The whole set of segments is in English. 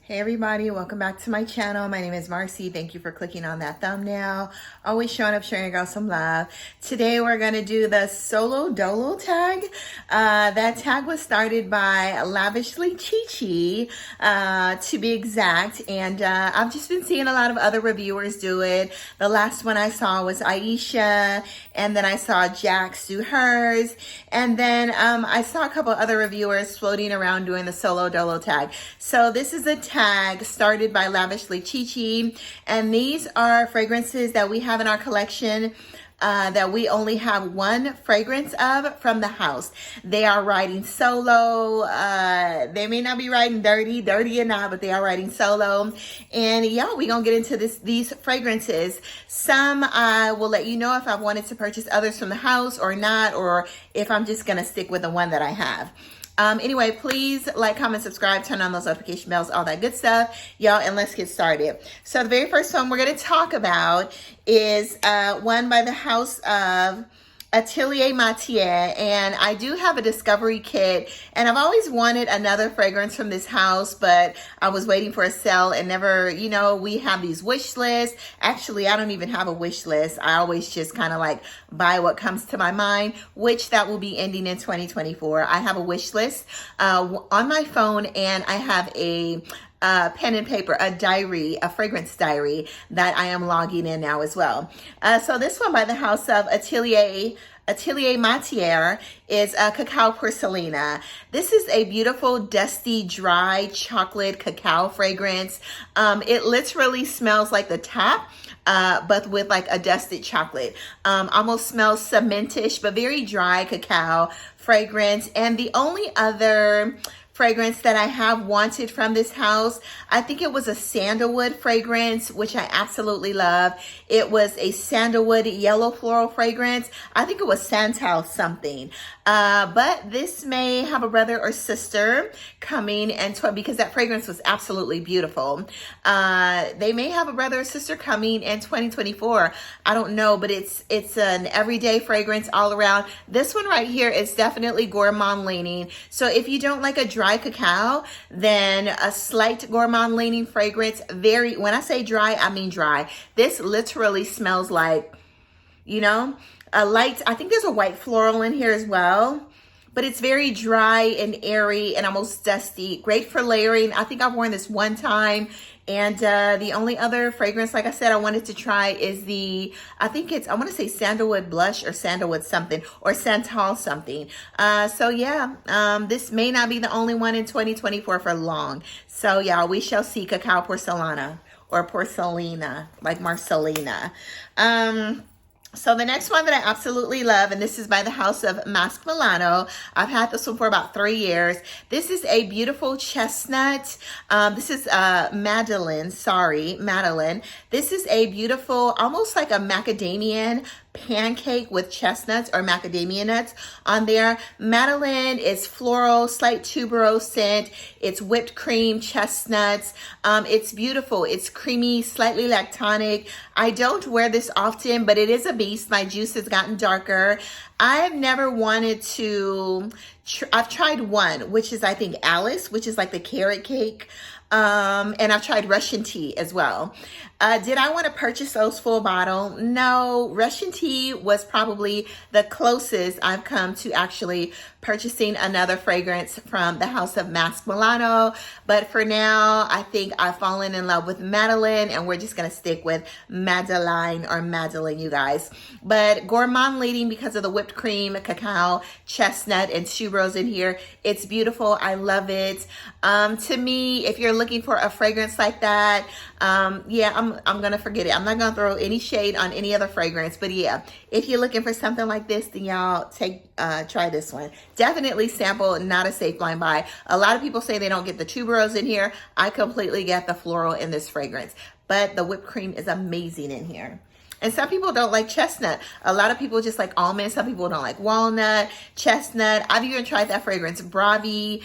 Hey everybody, welcome back to my channel. My name is Marcy. Thank you for clicking on that thumbnail. Always showing up, sharing your girl some love. Today we're gonna do the Solo Dolo tag. That tag was started by Lavishly Chichi, to be exact. And I've just been seeing a lot of other reviewers do it. The last one I saw was Aisha, and then I saw Jax do hers. And then I saw a couple other reviewers floating around doing the Solo Dolo tag. So this is a tag started by Lavishly Chichi, and these are fragrances that we have in our collection that we only have one fragrance of from the house. They are riding solo. They may not be riding dirty or not, but they are riding solo. And yeah, we're gonna get into these fragrances. Some I will let you know if I wanted to purchase others from the house or not, or if I'm just gonna stick with the one that I have. Anyway, please like, comment, subscribe, turn on those notification bells, all that good stuff, y'all, and let's get started. So the very first one we're going to talk about is one by the house of Atelier Matière, and I do have a discovery kit, and I've always wanted another fragrance from this house, but I was waiting for a sale and never, you know, we have these wish lists. Actually, I don't even have a wish list. I always just kind of like buy what comes to my mind, which that will be ending in 2024. I have a wish list on my phone, and I have a pen and paper, a diary, a fragrance diary that I am logging in now as well. So this one by the house of Atelier Matière is Cacao Porcelana. This is a beautiful, dusty, dry chocolate cacao fragrance. It literally smells like the tap, but with like a dusted chocolate. Almost smells cementish, but very dry cacao fragrance. And the only other fragrance that I have wanted from this house, I think it was a sandalwood fragrance, which I absolutely love. It was a sandalwood yellow floral fragrance. I think it was Santal something. But this may have a brother or sister coming, and because that fragrance was absolutely beautiful. They may have a brother or sister coming in 2024. I don't know, but it's an everyday fragrance all around. This one right here is definitely gourmand leaning. So if you don't like a dry cacao, then a slight gourmand leaning fragrance. When I say dry, I mean dry. This literally smells like, you know, a light, I think there's a white floral in here as well, but it's very dry and airy and almost dusty. Great for layering. I think I've worn this one time. And the only other fragrance, like I said, I wanted to try is I want to say sandalwood blush or sandalwood something or Santal something. So yeah, this may not be the only one in 2024 for long. So yeah, we shall see. Cacao Porcelana or Porcelana, like Marcelena. So the next one that I absolutely love, and this is by the house of MASQUE Milano. I've had this one for about 3 years. This is a beautiful chestnut. This is Madeline. This is a beautiful, almost like a macadamian pancake with chestnuts or macadamia nuts on there. Madeline is floral, slight tuberose scent. It's whipped cream, chestnuts. It's beautiful. It's creamy, slightly lactonic. I don't wear this often, but it is a beast. My juice has gotten darker. I've never wanted to, I've tried one, which is I think Alice, which is like the carrot cake. And I've tried Russian tea as well. Did I want to purchase those full bottle? No. Russian tea was probably the closest I've come to actually purchasing another fragrance from the house of MASQUE Milano. But for now, I think I've fallen in love with Madeline, and we're just going to stick with Madaline or Madeline, you guys. But gourmand leading because of the whipped cream, cacao, chestnut, and tuberose in here. It's beautiful. I love it. To me, if you're looking for a fragrance like that, yeah, I'm gonna forget it. I'm not gonna throw any shade on any other fragrance, but yeah, if you're looking for something like this, then y'all try this one. Definitely sample, not a safe blind buy. A lot of people say they don't get the tuberose in here. I completely get the floral in this fragrance, but the whipped cream is amazing in here. And some people don't like chestnut. A lot of people just like almond. Some people don't like walnut, chestnut. I've even tried that fragrance, Bravi.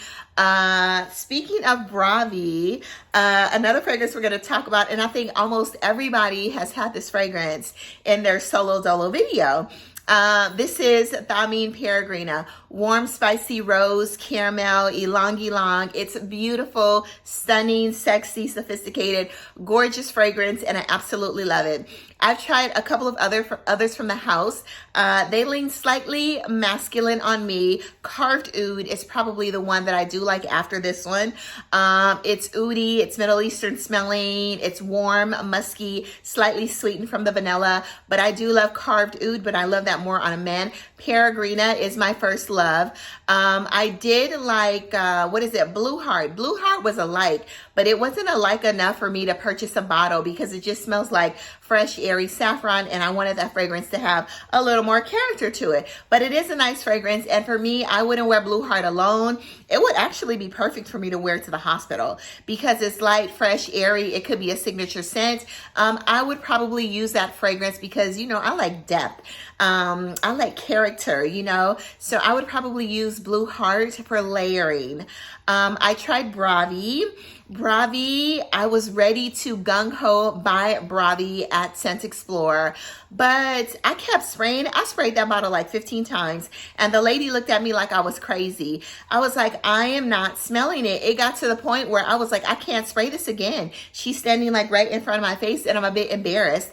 Speaking of Bravi, another fragrance we're going to talk about, and I think almost everybody has had this fragrance in their Solo Dolo video. This is THAMEEN Peregrina, warm, spicy rose, caramel, ylang ylang. It's beautiful, stunning, sexy, sophisticated, gorgeous fragrance, and I absolutely love it. I've tried a couple of others from the house. They lean slightly masculine on me. Carved Oud is probably the one that I do like after this one. It's oudy, it's Middle Eastern smelling, it's warm, musky, slightly sweetened from the vanilla, but I do love Carved Oud, but I love that more on a man. Peregrina is my first love. I did like, what is it? Blue Heart. Blue Heart was a like, but it wasn't a like enough for me to purchase a bottle because it just smells like fresh, airy saffron, and I wanted that fragrance to have a little more character to it. But it is a nice fragrance, and for me, I wouldn't wear Blue Heart alone. It would actually be perfect for me to wear to the hospital because it's light, fresh, airy. It could be a signature scent. I would probably use that fragrance because, you know, I like depth. I like character, you know, so I would probably use Blue Heart for layering. I tried Bravi. Bravi, I was ready to gung-ho buy Bravi at Scent Explorer, but I kept spraying. I sprayed that bottle like 15 times, and the lady looked at me like I was crazy. I was like, I am not smelling it. It got to the point where I was like, I can't spray this again. She's standing like right in front of my face, and I'm a bit embarrassed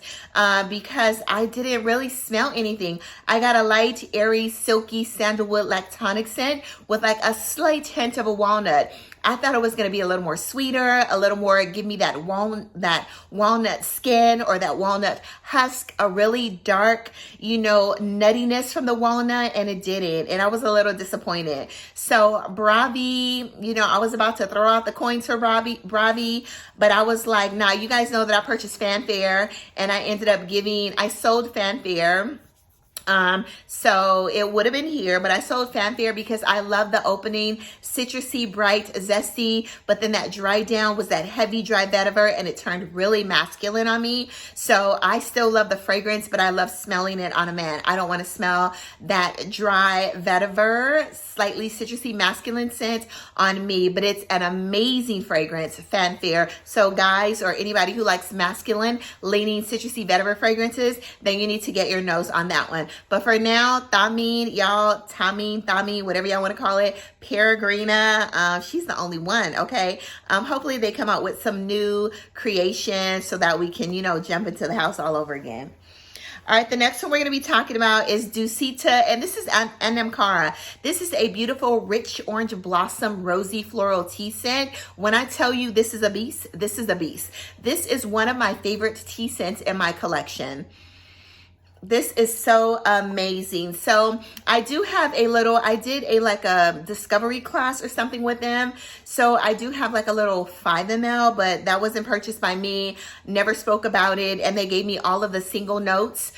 because I didn't really smell anything. I got a light, airy, silky sandalwood lactonic scent with like a slight hint of a walnut. I thought it was going to be a little more sweeter, a little more give me that walnut skin or that walnut husk, a really dark, you know, nuttiness from the walnut, and it didn't. And I was a little disappointed. So Bravi, you know, I was about to throw out the coins for Bravi, but I was like, nah, you guys know that I purchased Fanfare, and I ended up I sold Fanfare. So it would have been here, but I sold Fanfare because I love the opening, citrusy, bright, zesty, but then that dry down was that heavy dry vetiver, and it turned really masculine on me. So I still love the fragrance, but I love smelling it on a man. I don't want to smell that dry vetiver, slightly citrusy, masculine scent on me, but it's an amazing fragrance, Fanfare. So guys, or anybody who likes masculine, leaning, citrusy vetiver fragrances, then you need to get your nose on that one. But for now, THAMEEN, y'all, THAMEEN, whatever y'all want to call it, Peregrina, she's the only one, okay? Hopefully they come out with some new creations so that we can, you know, jump into the house all over again. All right, the next one we're going to be talking about is DUSITA, and this is ANAMCARA. This is a beautiful, rich orange blossom, rosy floral tea scent. When I tell you this is a beast, this is a beast. This is one of my favorite tea scents in my collection. This is so amazing. So I do have I did like a discovery class or something with them. So I do have like a little 5 ml, but that wasn't purchased by me. Never spoke about it. And they gave me all of the single notes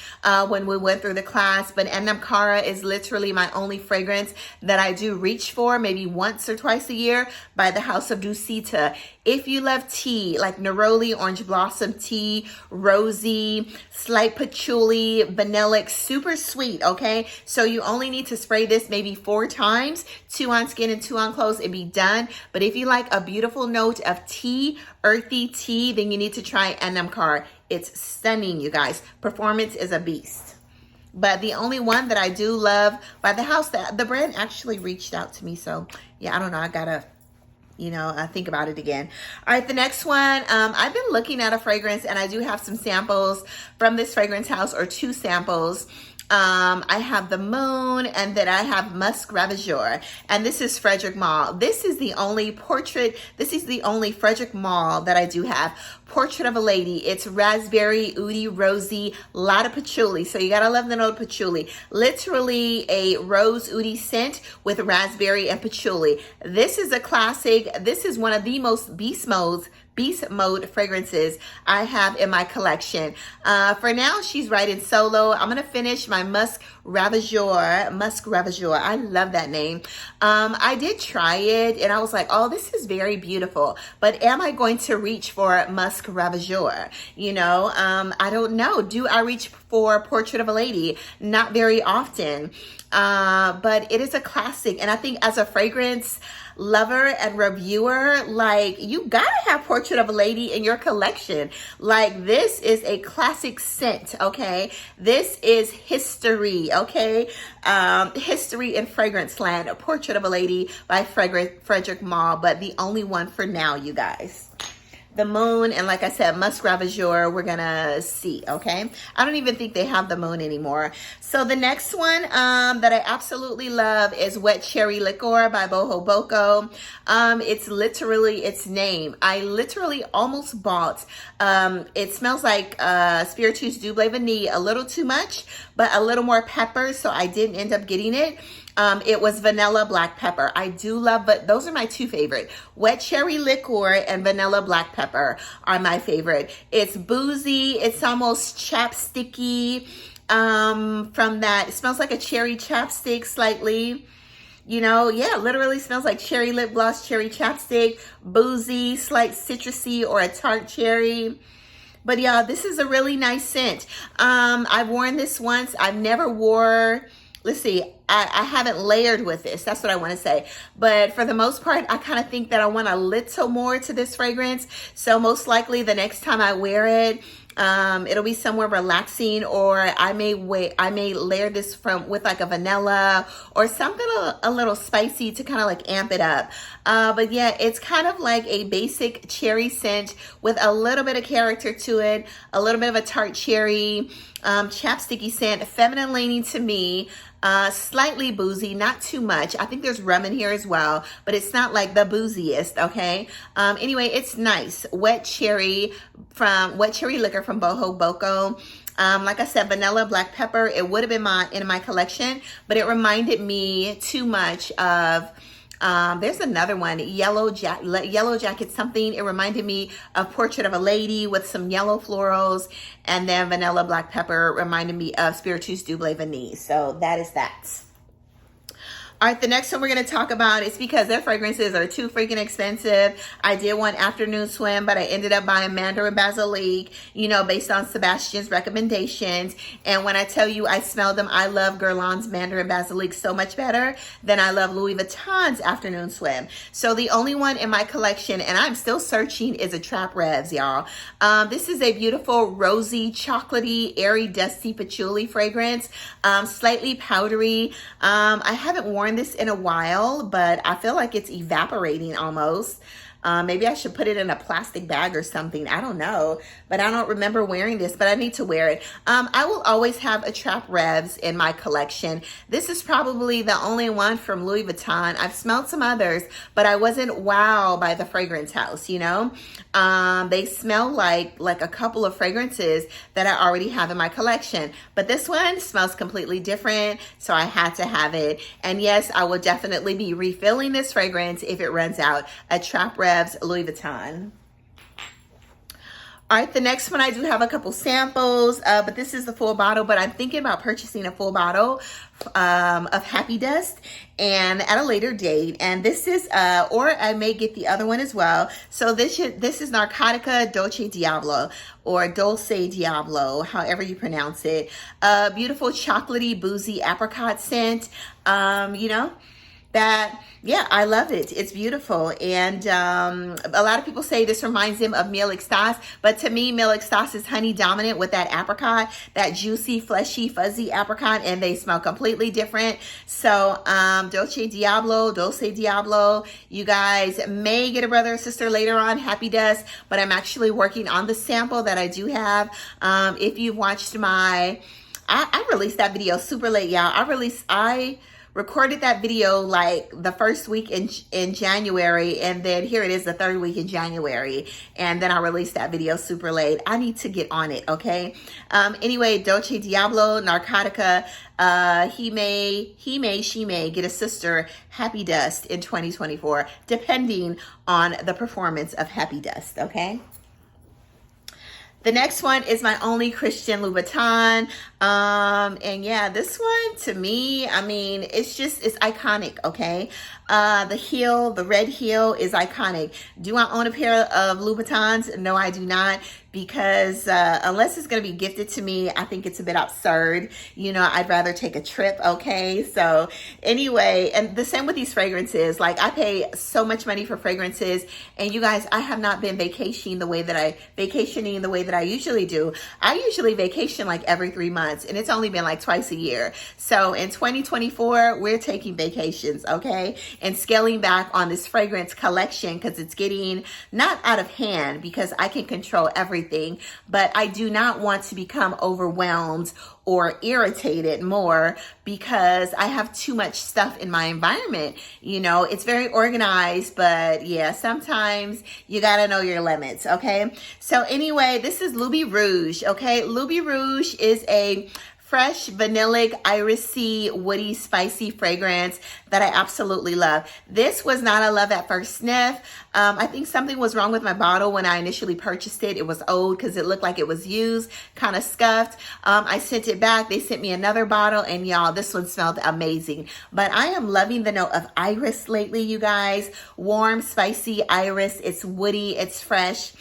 when we went through the class. But ANAMCARA is literally my only fragrance that I do reach for maybe once or twice a year by the House of DUSITA. If you love tea, like neroli, orange blossom tea, rosy, slight patchouli, vanillic, super sweet, okay? So you only need to spray this maybe 4 times, 2 on skin and 2 on clothes, and be done. But if you like a beautiful note of tea, earthy tea, then you need to try ANAMCARA. It's stunning, you guys. Performance is a beast. But the only one that I do love by the house, that the brand actually reached out to me. So yeah, I don't know, I gotta, you know, think about it again. All right, the next one, I've been looking at a fragrance, and I do have some samples from this fragrance house, or 2 samples. I have the Moon, and then I have Musk Ravageur, and this is Frederic Malle. This is the only Frederic Malle that I do have. Portrait of a Lady. It's raspberry, oudy, rosy, lot of patchouli. So you gotta love the note of patchouli. Literally a rose oudy scent with raspberry and patchouli. This is a classic. This is one of the most beast mode fragrances I have in my collection. For now, she's riding solo. I'm gonna finish my Musk Ravageur. I love that name. I did try it, and I was like, oh, this is very beautiful, but am I going to reach for Musk Ravageur? You know, I don't know. Do I reach for Portrait of a Lady? Not very often. But it is a classic, and I think as a fragrance, lover and reviewer, like, you gotta have Portrait of a Lady in your collection. Like, this is a classic scent, okay? This is history, okay? History in fragrance land, A Portrait of a Lady by Frederic Malle, but the only one for now, you guys. The moon, and like I said, Musk Ravageur, we're gonna see, okay? I don't even think they have the moon anymore. So the next one that I absolutely love is Wet Cherry Liqueur by Boho Boko. It's literally its name. I literally almost bought, it smells like Spiritueuse Double Vanille, a little too much, but a little more pepper, so I didn't end up getting it. It was vanilla black pepper. I do love, but those are my two favorite. Wet Cherry Liqueur and vanilla black pepper are my favorite. It's boozy. It's almost chapsticky. From that, it smells like a cherry chapstick slightly. You know, yeah, literally smells like cherry lip gloss, cherry chapstick, boozy, slight citrusy, or a tart cherry. But yeah, this is a really nice scent. I've worn this once. I've never wore... Let's see, I haven't layered with this. That's what I want to say. But for the most part, I kind of think that I want a little more to this fragrance. So most likely the next time I wear it, it'll be somewhere relaxing, or I may layer this with like a vanilla or something a little spicy to kind of like amp it up. But yeah, it's kind of like a basic cherry scent with a little bit of character to it, a little bit of a tart cherry, chapsticky scent, feminine leaning to me, slightly boozy, not too much. I think there's rum in here as well, but it's not like the booziest, okay? Anyway, it's nice. Wet Cherry Liquor from Boho Boko. Like I said, vanilla black pepper. It would have been in my collection, but it reminded me too much of there's another one, Yellow Jacket something. It reminded me of Portrait of a Lady with some yellow florals, and then vanilla black pepper reminded me of Spiritueuse Double Vanille. So that is that. All right, the next one we're going to talk about is because their fragrances are too freaking expensive. I did one afternoon swim, but I ended up buying Mandarin Basilique, you know, based on Sebastian's recommendations. And when I tell you I smell them, I love Guerlain's Mandarin Basilique so much better than I love Louis Vuitton's afternoon swim. So the only one in my collection, and I'm still searching, is ATTRAPE REVES, y'all. This is a beautiful, rosy, chocolatey, airy, dusty patchouli fragrance, slightly powdery. I haven't worn this in a while, but I feel like it's evaporating almost. Maybe I should put it in a plastic bag or something. I don't know, but I don't remember wearing this, but I need to wear it. I will always have ATTRAPE REVES in my collection. This is probably the only one from Louis Vuitton. I've smelled some others, but I wasn't wowed by the fragrance house, you know? They smell like a couple of fragrances that I already have in my collection, but this one smells completely different, so I had to have it. And yes, I will definitely be refilling this fragrance if it runs out. ATTRAPE REVES Louis Vuitton. All right, the next one, I do have a couple samples, but this is the full bottle, but I'm thinking about purchasing a full bottle of Happy Dust and at a later date. And this is, or I may get the other one as well. So this is Narcotica Dolce Diablo, or Dulce Diablo, however you pronounce it. Beautiful chocolatey, boozy apricot scent, you know, that, yeah, I love it. It's beautiful. And a lot of people say this reminds them of Mille Extase, but to me, Mille Extase is honey dominant with that apricot, that juicy, fleshy, fuzzy apricot, and they smell completely different. So Dulce Diablo, you guys may get a brother or sister later on, Happy Dust, but I'm actually working on the sample that I do have. If you've watched I released that video super late, y'all. I recorded that video like the first week in January, and then here it is the third week in January, and then I released that video super late. I need to get on it, okay? Anyway, Dolce Diablo, Narcotica, she may get a sister, Happy Dust, in 2024, depending on the performance of Happy Dust, okay? The next one is my only Christian Louboutin. And yeah, this one to me, I mean, it's iconic, okay? The heel, the red heel is iconic. Do I own a pair of Louboutins? No, I do not, because unless it's going to be gifted to me, I think it's a bit absurd. You know, I'd rather take a trip, okay? So anyway, and the same with these fragrances. Like, I pay so much money for fragrances, and you guys, I have not been vacationing the way that I usually do. I usually vacation like every 3 months, and it's only been like twice a year. So in 2024, we're taking vacations, okay? And scaling back on this fragrance collection, because it's getting not out of hand, because I can control everything, but I do not want to become overwhelmed or irritated more because I have too much stuff in my environment. You know, it's very organized, but yeah, sometimes you gotta know your limits, okay? So anyway, this is LOUBI Rouge, okay? LOUBI Rouge is a fresh, vanillic, irisy, woody, spicy fragrance that I absolutely love. This was not a love at first sniff. I think something was wrong with my bottle when I initially purchased it. It was old because it looked like it was used, kind of scuffed. I sent it back. They sent me another bottle, and y'all, this one smelled amazing. But I am loving the note of iris lately, you guys. Warm, spicy iris. It's woody. It's fresh.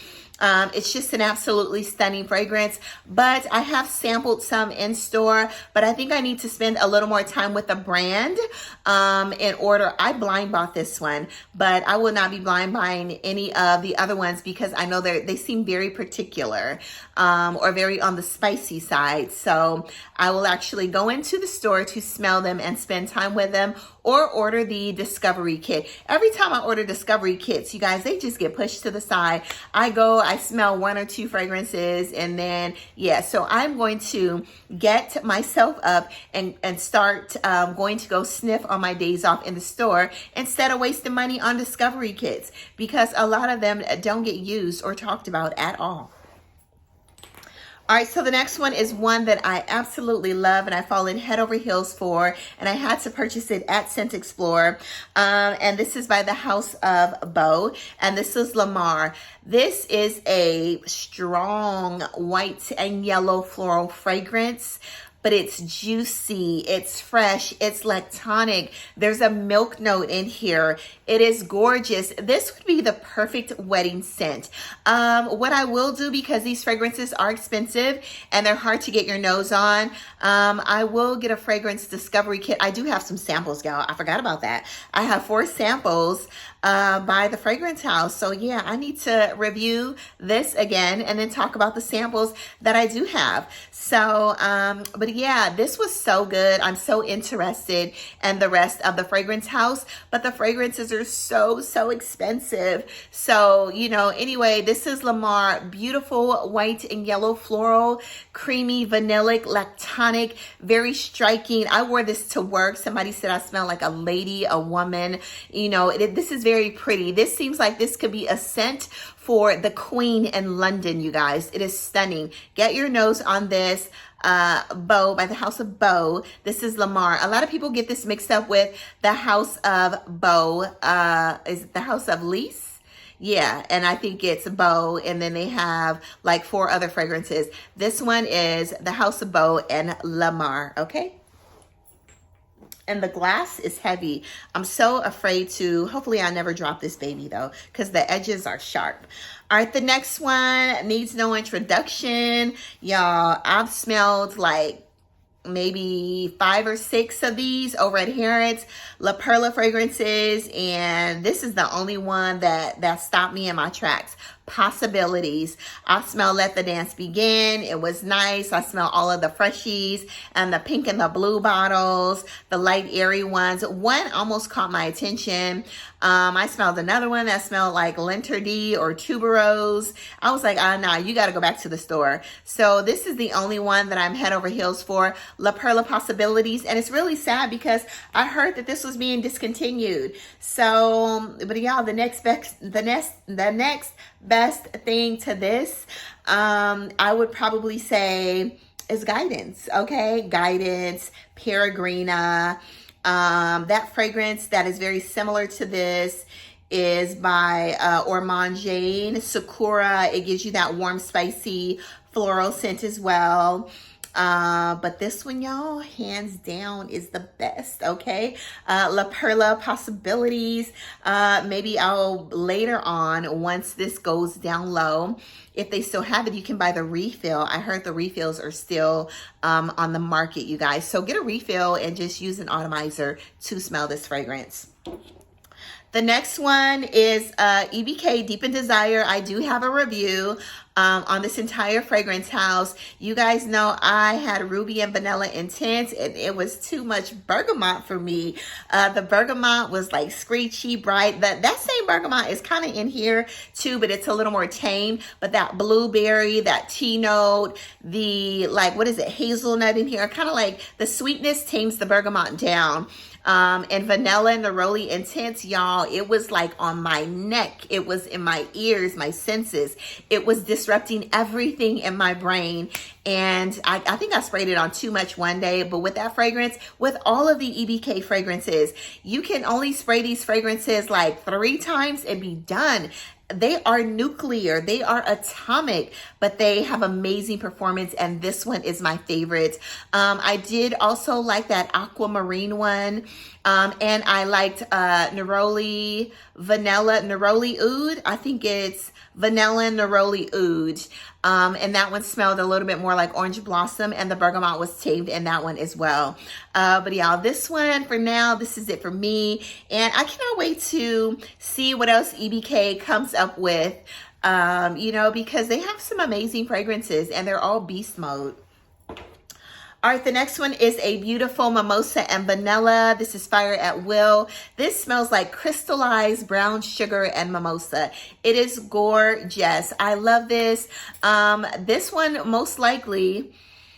It's just an absolutely stunning fragrance, but I have sampled some in store, but I think I need to spend a little more time with the brand in order. I blind bought this one, but I will not be blind buying any of the other ones because I know they seem very particular or very on the spicy side. So I will actually go into the store to smell them and spend time with them, or order the discovery kit. Every time I order discovery kits, you guys, they just get pushed to the side. I smell 1 or 2 fragrances, and then, yeah, so I'm going to get myself up and start going to go sniff on my days off in the store instead of wasting money on discovery kits, because a lot of them don't get used or talked about at all. All right, so the next one is one that I absolutely love and I've fallen head over heels for, and I had to purchase it at Scent Explorer. And this is by the House of Beau, and this is LAMAR. This is a strong white and yellow floral fragrance, but it's juicy, it's fresh, it's lactonic. There's a milk note in here. It is gorgeous. This would be the perfect wedding scent. What I will do, because these fragrances are expensive and they're hard to get your nose on, I will get a fragrance discovery kit. I do have some samples, y'all. I forgot about that. I have 4 samples by the fragrance house. So yeah, I need to review this again and then talk about the samples that I do have. So, but yeah, this was so good. I'm so interested in the rest of the fragrance house, but the fragrances are so expensive. So, you know, anyway, this is LAMAR. Beautiful white and yellow floral, creamy, vanillic, lactonic, very striking. I wore this to work. Somebody said I smell like a lady, a woman. You know, this is very pretty. This seems like this could be a scent for the Queen in London, you guys. It is stunning. Get your nose on this. Beau, by the House of Beau. This is LAMAR. A lot of people get this mixed up with the House of Beau. Is it the House of Lise? Yeah, and I think it's Beau, and then they have like 4 other fragrances. This one is the House of Beau and LAMAR, okay? And the glass is heavy. I'm so afraid to, hopefully I never drop this baby though, because the edges are sharp. All right, the next one needs no introduction. Y'all, I've smelled like maybe 5 or 6 of these over at Harrods, La Perla fragrances, and this is the only one that stopped me in my tracks. Possibilities. I smell Let the Dance Begin. It was nice. I smell all of the freshies and the pink and the blue bottles, the light airy ones. One almost caught my attention. I smelled another one that smelled like Linterdy or Tuberose. I was like, nah, you got to go back to the store. So this is the only one that I'm head over heels for, La Perla Possibilities. And it's really sad because I heard that this was being discontinued. So, but y'all, the next best thing to this, I would probably say is Guidance, okay? Guidance, Peregrina. That fragrance that is very similar to this is by Ormanjane, Sakura. It gives you that warm, spicy floral scent as well. But this one, y'all, hands down is the best, okay? La Perla Possibilities. Maybe I'll later on, once this goes down low, if they still have it, you can buy the refill. I heard the refills are still on the market, you guys. So get a refill and just use an atomizer to smell this fragrance. The next one is EBK Deep in Desire. I do have a review on this entire fragrance house. You guys know I had ruby and vanilla intense, and it was too much bergamot for me. The bergamot was like screechy, bright. That same bergamot is kind of in here too, but it's a little more tame. But that blueberry, that tea note, the like, what is it, hazelnut in here, kind of like the sweetness tames the bergamot down. And vanilla and neroli intense, y'all, it was like on my neck. It was in my ears, my senses. It was disrupting everything in my brain. And I think I sprayed it on too much one day. But with that fragrance, with all of the EBK fragrances, you can only spray these fragrances like 3 times and be done. They are nuclear, they are atomic, but they have amazing performance, and this one is my favorite. I did also like that aquamarine one, and I liked neroli vanilla, neroli oud. I think it's vanilla neroli oud. And that one smelled a little bit more like orange blossom, and the bergamot was tamed in that one as well. But y'all, this one for now, this is it for me. And I cannot wait to see what else EBK comes up with, you know, because they have some amazing fragrances and they're all beast mode. All right, the next one is a beautiful mimosa and vanilla. This is Fire at Will. This smells like crystallized brown sugar and mimosa. It is gorgeous. I love this. This one most likely,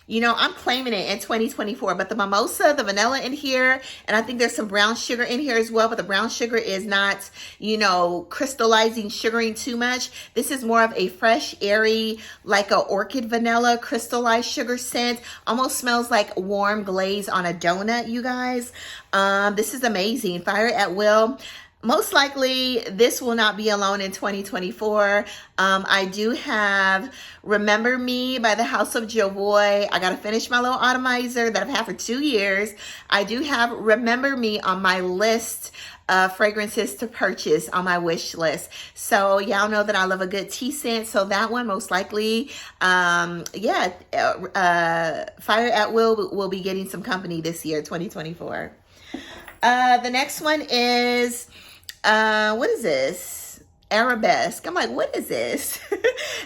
you know, I'm claiming it in 2024, but the mimosa, the vanilla in here, and I think there's some brown sugar in here as well, but the brown sugar is not, you know, crystallizing, sugaring too much. This is more of a fresh, airy, like a orchid vanilla crystallized sugar scent. Almost smells like warm glaze on a donut, you guys. This is amazing. Fire at Will. Most likely, this will not be alone in 2024. I do have Remember Me by the House of JOVOY. I got to finish my little atomizer that I've had for 2 years. I do have Remember Me on my list of fragrances to purchase on my wish list. So y'all know that I love a good tea scent. So that one most likely, Fire at Will be getting some company this year, 2024. The next one is... what is this? Arabesque. I'm like, what is this?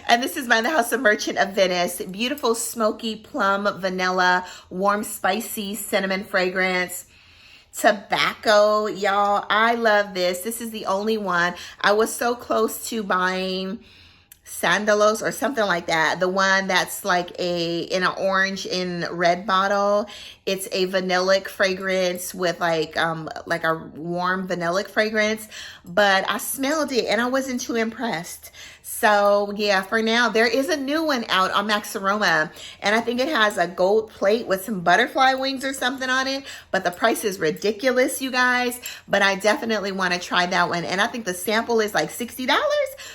And this is by the House of Merchant of Venice. Beautiful smoky plum vanilla, warm spicy cinnamon fragrance. Tobacco, y'all. I love this. This is the only one. I was so close to buying Sandalos or something like that. The one that's like in an orange and red bottle. It's a vanillic fragrance with like a warm vanillic fragrance, but I smelled it and I wasn't too impressed. So yeah, for now, there is a new one out on Max Aroma, and I think it has a gold plate with some butterfly wings or something on it, but the price is ridiculous, you guys. But I definitely want to try that one, and I think the sample is like $60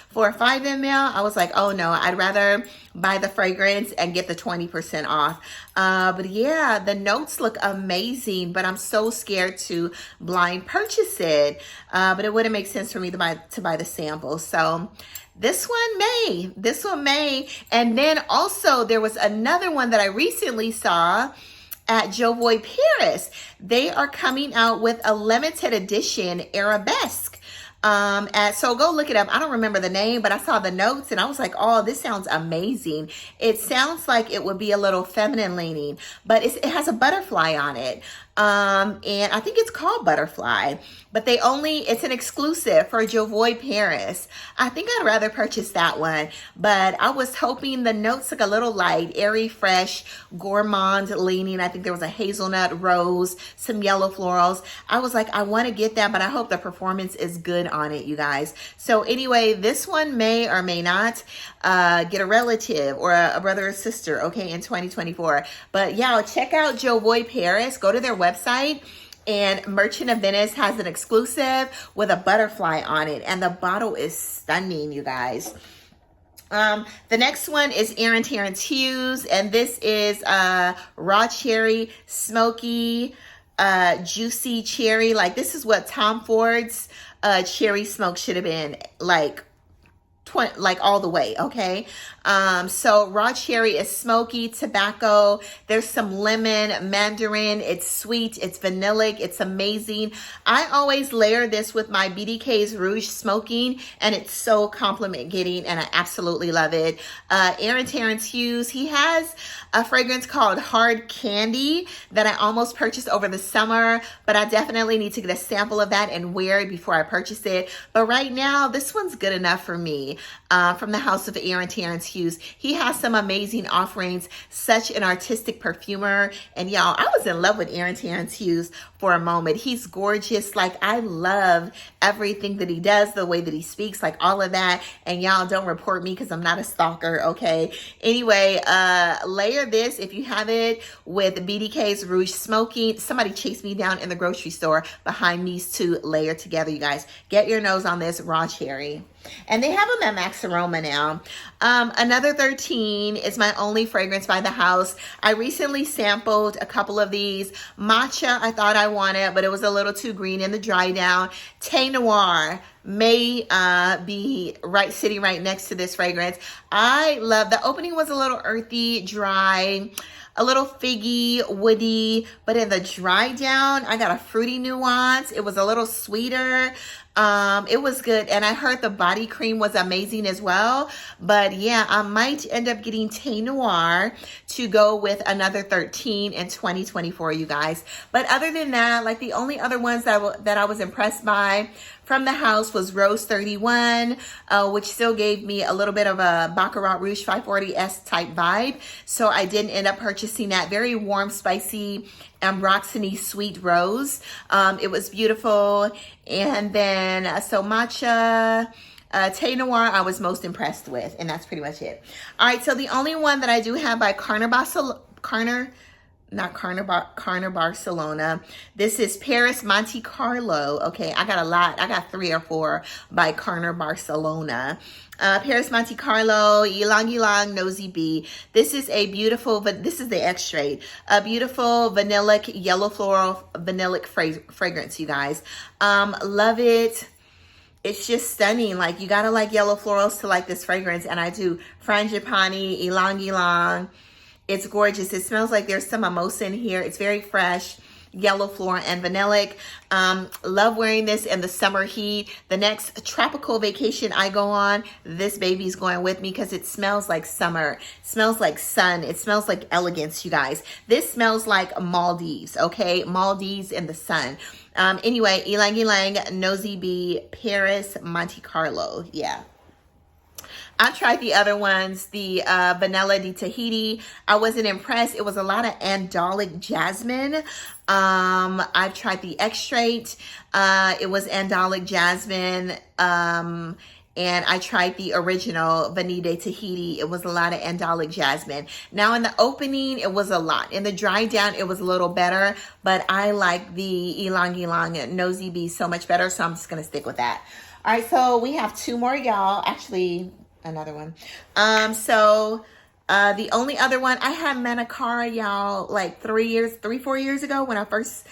for a 5 ml. I was like, oh no, I'd rather buy the fragrance and get the 20% off. But yeah, the notes look amazing, but I'm so scared to blind purchase it. But it wouldn't make sense for me to buy the sample. So this one may. And then also there was another one that I recently saw at JOVOY Paris. They are coming out with a limited edition Arabesque. So go look it up. I don't remember the name, but I saw the notes and I was like, oh, this sounds amazing. It sounds like it would be a little feminine leaning, but it has a butterfly on it. And I think it's called Butterfly, but it's an exclusive for JOVOY Paris. I think I'd rather purchase that one, but I was hoping the notes look a little light, airy, fresh, gourmand leaning. I think there was a hazelnut, rose, some yellow florals. I was like, I want to get that, but I hope the performance is good on it, you guys. So anyway, this one may or may not get a relative or a brother or sister, okay, in 2024. But yeah, check out JOVOY Paris. Go to their website, and Merchant of Venice has an exclusive with a butterfly on it, and the bottle is stunning, you guys. The next one is Terrance Hughes, and this is raw cherry, smoky, juicy cherry. Like, this is what Tom Ford's cherry smoke should have been like. Like all the way, okay? So raw cherry is smoky, tobacco. There's some lemon, mandarin. It's sweet, it's vanillic, it's amazing. I always layer this with my BDK's Rouge smoking, and it's so compliment getting, and I absolutely love it. Terrance Hughes, he has a fragrance called Hard Candy that I almost purchased over the summer, but I definitely need to get a sample of that and wear it before I purchase it. But right now, this one's good enough for me. From the house of Terrance Hughes. He has some amazing offerings, such an artistic perfumer. And y'all, I was in love with Terrance Hughes for a moment. He's gorgeous. Like, I love everything that he does, the way that he speaks, like all of that. And y'all, don't report me because I'm not a stalker, okay? Anyway, layer this if you have it with BDK's Rouge Smoking. Somebody chased me down in the grocery store behind these two layered together, you guys. Get your nose on this raw cherry. And they have them at Max Aroma now. Another 13 is my only fragrance by the house. I recently sampled a couple of these. Matcha, I thought I wanted, but it was a little too green in the dry down. Thé Noir may be sitting right next to this fragrance. I love, the opening was a little earthy, dry, a little figgy, woody, but in the dry down, I got a fruity nuance. It was a little sweeter. It was good. And I heard the body cream was amazing as well. But yeah, I might end up getting Thé Noir to go with another 13 in 2024, you guys. But other than that, like, the only other ones that I was impressed by from the house was Rose 31, which still gave me a little bit of a Baccarat Rouge 540S type vibe. So I didn't end up purchasing that. Very warm, spicy, ambroxany sweet rose. It was beautiful. And then, so Matcha, Thé Noir, I was most impressed with. And that's pretty much it. All right, so the only one that I do have by Carner Barcelona. This is Paris Monte Carlo. Okay, I got a lot. I got 3 or 4 by Carner Barcelona. Paris Monte Carlo, Ylang Ylang, Nosy Bee. This is a beautiful, but this is the extrait. A beautiful vanillic, yellow floral vanillic fragrance, you guys. Love it. It's just stunning. Like, you gotta like yellow florals to like this fragrance, and I do. Frangipani, Ylang Ylang. It's gorgeous. It smells like there's some mimosa in here. It's very fresh, yellow floral and vanillic. Love wearing this in the summer heat. The next tropical vacation I go on, this baby's going with me because it smells like summer. It smells like sun. It smells like elegance, you guys. This smells like Maldives, okay? Maldives in the sun. Anyway, Ylang Ylang, Nosy Bee, Paris, Monte Carlo. Yeah. I tried the other ones, the Vanilla di Tahiti. I wasn't impressed. It was a lot of andalic jasmine. I've tried the extrait. It was andalic jasmine. And I tried the original Vanilla di Tahiti. It was a lot of andalic jasmine. Now in the opening, it was a lot. In the dry down, it was a little better. But I like the Ylang Ylang Nosy Bee so much better. So I'm just going to stick with that. All right, so we have 2 more, y'all. Actually, another one. The only other one, I had MANACARA, y'all, like 4 years ago when I first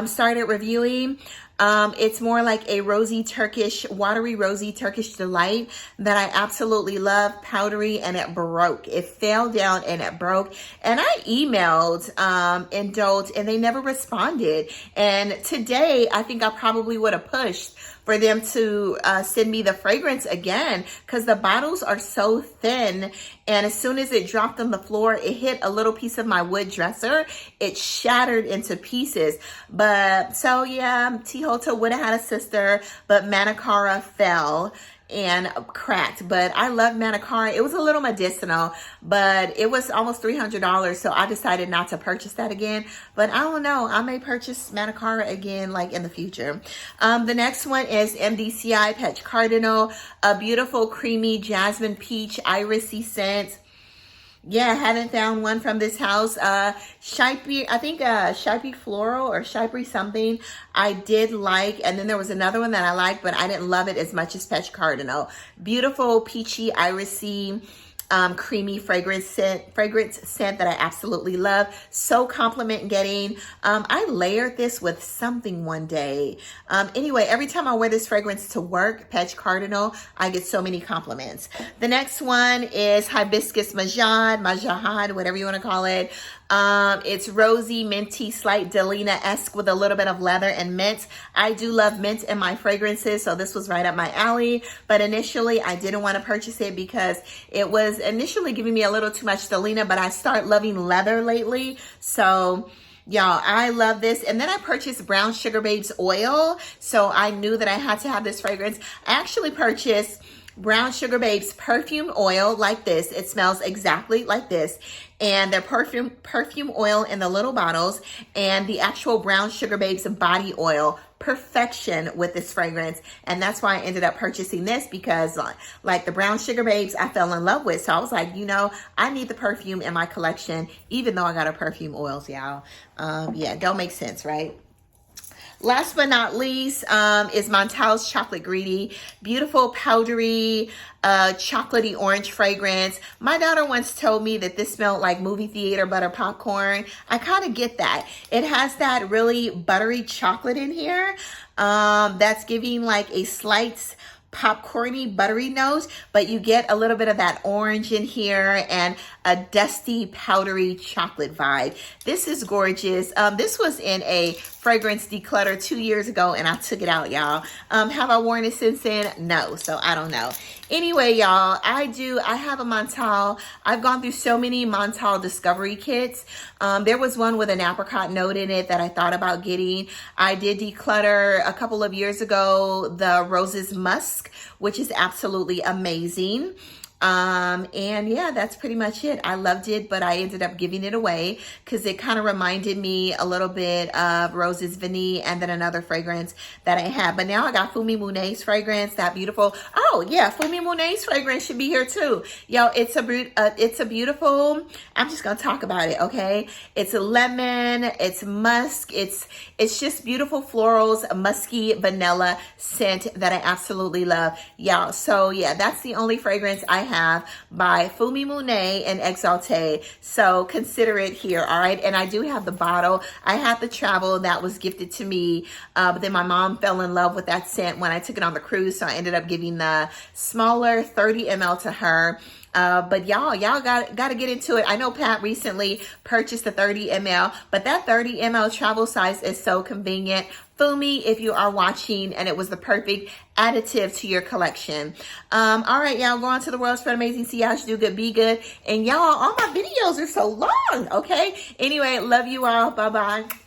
started reviewing. It's more like a watery rosy Turkish delight that I absolutely love. Powdery, and it broke. It fell down and it broke. And I emailed Indulge and they never responded. And today, I think I probably would have pushed for them to send me the fragrance again, because the bottles are so thin. And as soon as it dropped on the floor, it hit a little piece of my wood dresser. It shattered into pieces. But so yeah, Tihota would have had a sister, but MANACARA fell and cracked. But I love MANACARA. It was a little medicinal, but it was almost $300, so I decided not to purchase that again. But I don't know, I may purchase MANACARA again like in the future. The next one is MDCI Pet Cardinal, a beautiful creamy jasmine peach irisy scent. Yeah, I haven't found one from this house. Shipey, I think Shipey Floral or Shipey something I did like. And then there was another one that I liked, but I didn't love it as much as Peach Cardinal. Beautiful, peachy, irisy, creamy fragrance scent that I absolutely love. So compliment getting. I layered this with something one day. Anyway, every time I wear this fragrance to work, Peach Cardinal, I get so many compliments. The next one is Hibiscus Majahad, whatever you want to call it. It's rosy, minty, slight Delina-esque with a little bit of leather and mint. I do love mint in my fragrances, so this was right up my alley. But initially, I didn't want to purchase it because it was initially giving me a little too much Delina, but I start loving leather lately. So y'all, I love this. And then I purchased Brown Sugar Babes oil. So I knew that I had to have this fragrance. I actually purchased Brown Sugar Babes perfume oil like this. It smells exactly like this. And their perfume oil in the little bottles, and the actual Brown Sugar Babes body oil. Perfection with this fragrance. And that's why I ended up purchasing this, because like the Brown Sugar Babes I fell in love with. So I was like, you know, I need the perfume in my collection, even though I got a perfume oils, y'all. Yeah, don't make sense, right? Last but not least is Monte's Chocolate Greedy. Beautiful, powdery, chocolatey orange fragrance. My daughter once told me that this smelled like movie theater butter popcorn. I kind of get that. It has that really buttery chocolate in here that's giving like a slight popcorny, buttery nose, but you get a little bit of that orange in here and a dusty, powdery chocolate vibe. This is gorgeous. This was in a fragrance declutter 2 years ago, and I took it out, y'all. Have I worn it since then? No, so I don't know. Anyway, y'all, I have a Monte. I've gone through so many Monte discovery kits. There was one with an apricot note in it that I thought about getting. I did declutter a couple of years ago the Roses Musk, which is absolutely amazing. And yeah, that's pretty much it. I loved it, but I ended up giving it away because it kind of reminded me a little bit of Roses Vanille and then another fragrance that I had. But now I got Fumi Munet's fragrance, that beautiful. Oh yeah, Fumi Munet's fragrance should be here too. Yo, it's a beautiful, I'm just going to talk about it. Okay. It's a lemon, it's musk. It's just beautiful florals, musky vanilla scent that I absolutely love, y'all. So yeah, that's the only fragrance I have by Fumi Munet and Exalté. So consider it here, all right? And I do have the bottle. I had the travel that was gifted to me, but then my mom fell in love with that scent when I took it on the cruise, so I ended up giving the smaller 30 ml to her. But y'all got to get into it. I know Pat recently purchased the 30 ml, but that 30 ml travel size is so convenient. Fumi, if you are watching, and it was the perfect additive to your collection. All right, y'all, go on to the world, spread amazing, see y'all, do good, be good. And y'all, all my videos are so long, okay? Anyway, love you all. Bye-bye.